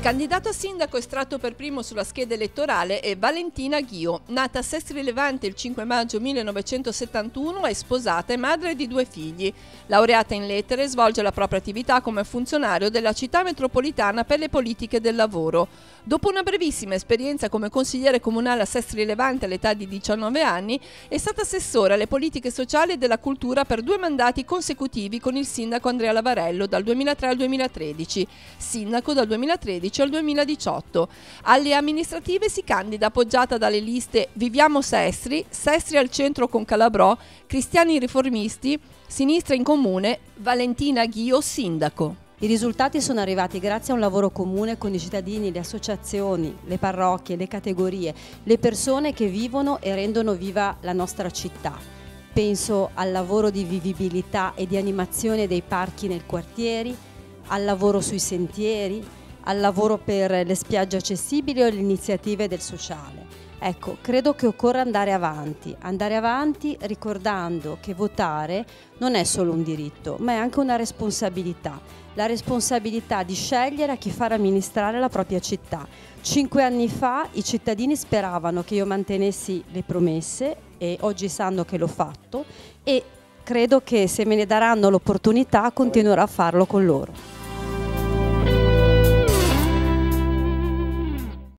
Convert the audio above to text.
Candidato a sindaco estratto per primo sulla scheda elettorale è Valentina Ghio. Nata a Sestri Levante il 5 maggio 1971, è sposata e madre di 2 figli. Laureata in lettere, svolge la propria attività come funzionario della città metropolitana per le politiche del lavoro. Dopo una brevissima esperienza come consigliere comunale a Sestri Levante all'età di 19 anni, è stata assessore alle politiche sociali e della cultura per 2 mandati consecutivi con il sindaco Andrea Lavarello dal 2003 al 2013, sindaco dal 2013 al 2018. Alle amministrative si candida appoggiata dalle liste Viviamo Sestri, Sestri al centro con Calabrò, Cristiani Riformisti, Sinistra in Comune, Valentina Ghio sindaco. I risultati sono arrivati grazie a un lavoro comune con i cittadini, le associazioni, le parrocchie, le categorie, le persone che vivono e rendono viva la nostra città. Penso al lavoro di vivibilità e di animazione dei parchi nei quartieri, al lavoro sui sentieri, al lavoro per le spiagge accessibili o le iniziative del sociale. Ecco, credo che occorra andare avanti ricordando che votare non è solo un diritto, ma è anche una responsabilità. La responsabilità di scegliere a chi far amministrare la propria città. 5 anni fa i cittadini speravano che io mantenessi le promesse e oggi sanno che l'ho fatto e credo che se me ne daranno l'opportunità continuerò a farlo con loro.